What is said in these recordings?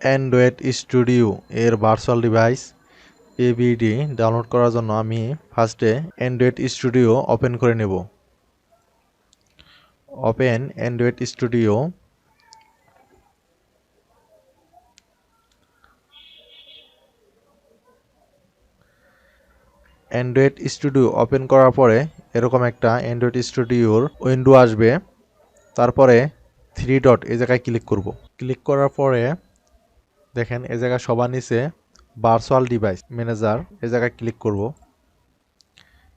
Android studio এর virtual device ABD download করার জন্য আমি ফার্স্টে অ্যান্ড্রয়েড স্টুডিও ওপেন করে নেব। Open Android studio. Android studio open করার পরে এরকম একটা অ্যান্ড্রয়েড স্টুডিওর উইন্ডো আসবে। তারপরে থ্রি ডট এই জায়গায় ক্লিক করব। ক্লিক করার পরে দেখেন এই জায়গায় সবার নিচে ভার্চুয়াল ডিভাইস ম্যানেজার এই জায়গায় ক্লিক করব।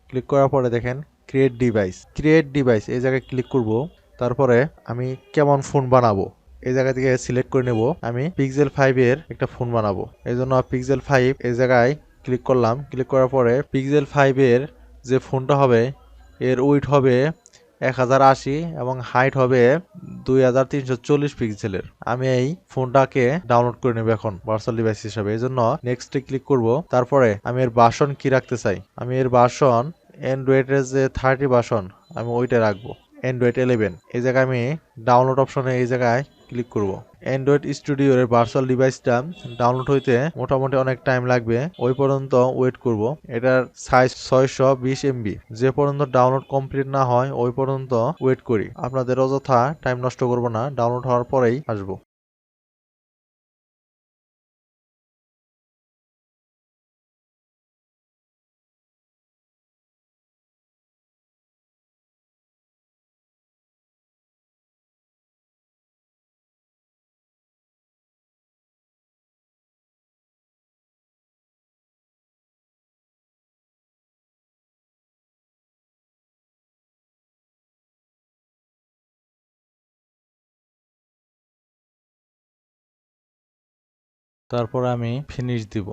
ক্লিক করার পরে দেখেন ক্রিয়েট ডিভাইস এই জায়গায় ক্লিক করব। তারপরে আমি কেমন ফোন বানাবো এই জায়গা থেকে সিলেক্ট করে নেব। আমি পিক্সেল 5 এর একটা ফোন বানাবো, এই জন্য পিক্সেল 5 এই জায়গায় ক্লিক করলাম। ক্লিক করার পরে পিক্সেল 5 এর যে ফোনটা হবে এর উইডথ হবে 1080 এবং হাইট হবে 2340 পিক্সেলের। আমি এই ফোনটাকে ডাউনলোড করে নেব এখন ভার্চুয়াল ডিভাইস হিসেবে, এই জন্য নেক্সটে ক্লিক করব। তারপরে আমি এর ভার্সন কি রাখতে চাই, আমি এর ভার্সন অ্যান্ড্রয়েডের যে 30 ভার্সন আমি ওইটা রাখবো, অ্যান্ড্রয়েড 11। এই জায়গায় আমি ডাউনলোড অপশনে এই জায়গায় ক্লিক করব। অ্যান্ড্রয়েড স্টুডিওর ভার্চুয়াল ডিভাইসটা ডাউনলোড হইতে মোটামুটি অনেক টাইম লাগবে, ওই পর্যন্ত ওয়েট করব। এটার সাইজ 620 MB, যে পর্যন্ত ডাউনলোড কমপ্লিট না হয় ওই পর্যন্ত ওয়েট করি। আপনাদের অযথা টাইম নষ্ট করব না, ডাউনলোড হওয়ার পরেই আসবো। তারপর আমি ফিনিশ দিব।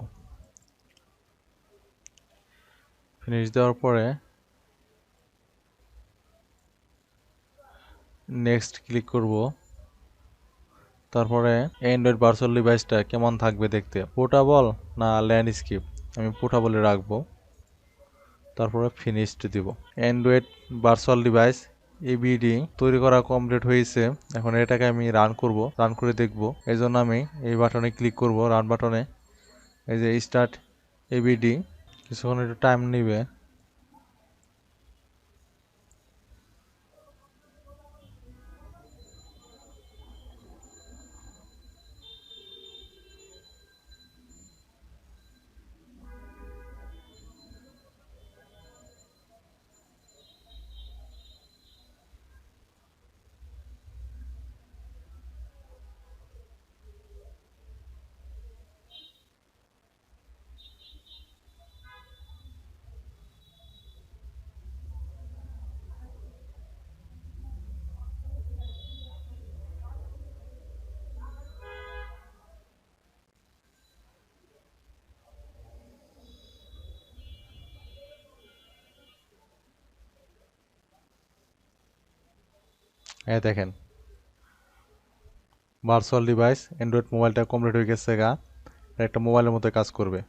ফিনিশ দেওয়ার পরে নেক্সট ক্লিক করব। তারপরে অ্যান্ড্রয়েড ভার্চুয়াল ডিভাইসটা কেমন থাকবে দেখতে, পোর্টেবল না ল্যান্ডস্কেপ, আমি পোর্টেবলে রাখবো। তারপরে ফিনিশড দিব। অ্যান্ড্রয়েড ভার্চুয়াল ডিভাইস এবিডি তৈরি করা কমপ্লিট হয়েছে। এখন এটাকে আমি রান করব, রান করে দেখব। এই জন্য আমি এই বাটনে ক্লিক করব, রান বাটনে। এই যে স্টার্ট এবিডি, কিছুক্ষণ একটু টাইম নেবে। এই দেখেন ভার্চুয়াল ডিভাইস অ্যান্ড্রয়েড মোবাইলটা কমপ্লিট হয়ে গেছে গা, একটা মোবাইলের মতো কাজ করবে।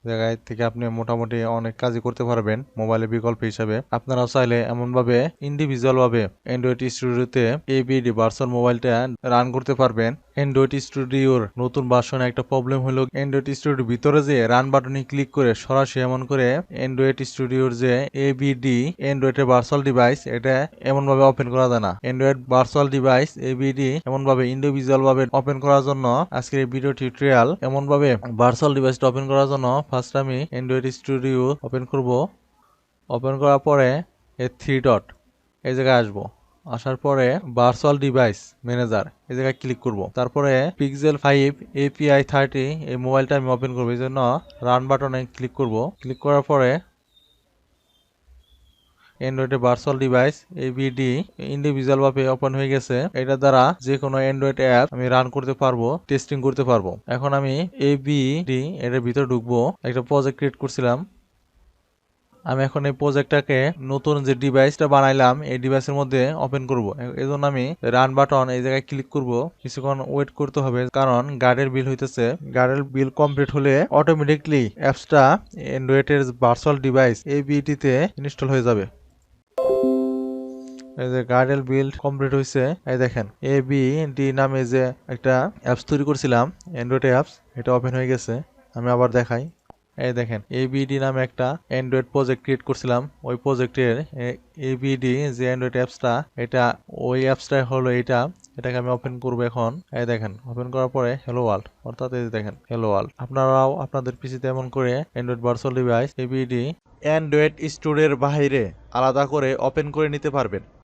জায়গায় থেকে আপনি মোটামুটি অনেক কাজই করতে পারবেন মোবাইলের বিকল্প হিসাবে। আপনারাও চাইলে এমনভাবে ইন্ডিভিজুয়াল ভাবে অ্যান্ড্রয়েড স্টুডিওতে এবিডি ভার্চুয়াল মোবাইলটা রান করতে পারবেন। অ্যান্ড্রয়েড স্টুডিওর নতুন ভার্সনে একটা প্রবলেম হলো, অ্যান্ড্রয়েড স্টুডিওর ভিতরে যে রান বাটনে ক্লিক করে সরাসরি এমন করে অ্যান্ড্রয়েড স্টুডিওর যে এবিডি অ্যান্ড্রয়েডের ভার্চুয়াল ডিভাইস এটা এমন ভাবে ওপেন করা যায় না। অ্যান্ড্রয়েড ভার্চুয়াল ডিভাইস এবিডি এমন ভাবে ইন্ডিভিজুয়াল ভাবে ওপেন করার জন্য আজকের এই ভিডিও টিউটোরিয়াল। এমন ভাবে ভার্চুয়াল ডিভাইসটা ওপেন করার জন্য ফার্স্ট আমি অ্যান্ড্রয়েড স্টুডিও ওপেন করব। ওপেন করার পরে এই থ্রি ডট এই জায়গায় আসবো। আসার পরে ভার্চুয়াল ডিভাইস ম্যানেজার এই জায়গায় ক্লিক করব। তারপরে পিক্সেল 5 API 30 এই মোবাইলটা আমি ওপেন করবো, এই জন্য রান বাটনে ক্লিক করব। ক্লিক করার পরে Android virtual device ABD individual ভাবে ওপেন হয়ে গেছে। এটা দ্বারা যে কোনো অ্যান্ড্রয়েড অ্যাপ আমি রান করতে পারবো, টেস্টিং করতে পারবো। এখন আমি এবিডি এর ভিতরে ঢুকবো। একটা প্রজেক্ট ক্রিয়েট করছিলাম, আমি এখন এই প্রজেক্টটাকে নতুন যে ডিভাইসটা বানাইলাম এই ডিভাইসের মধ্যে ওপেন করব। এই জন্য আমি রান বাটন এই জায়গায় ক্লিক করব। কিছুক্ষণ ওয়েট করতে হবে কারণ গার্ডের বিল হইতেছে। গার্ডের বিল কমপ্লিট হলে অটোমেটিকলি অ্যাপসটা অ্যান্ড্রয়েডের ভার্চুয়াল ডিভাইস এবিডি তে ইনস্টল হয়ে যাবে। এই যে গার্ডেল বিল্ড কমপ্লিট হয়েছে। এই দেখেন ABD নামে যে একটা অ্যাপস তৈরি করছিলাম, অ্যান্ড্রয়েড অ্যাপস, এটা ওপেন হয়ে গেছে। আমি আবার দেখাই। এই দেখেন ABD নামে একটা অ্যান্ড্রয়েড প্রজেক্ট ক্রিয়েট করছিলাম। ওই প্রজেক্টের ABD যে অ্যান্ড্রয়েড অ্যাপসটা, এটা ওই অ্যাপসটাই হলো এটা। এটাকে আমি ওপেন করবো এখন। এই দেখেন ওপেন করার পরে হ্যালো ওয়ার্ল্ড, অর্থাৎ এই দেখেন হ্যালো ওয়ার্ল্ড। আপনারাও আপনাদের পিসিতে এমন করে Android virtual device ABD Android স্টোরের বাইরে আলাদা করে ওপেন করে নিতে পারবেন।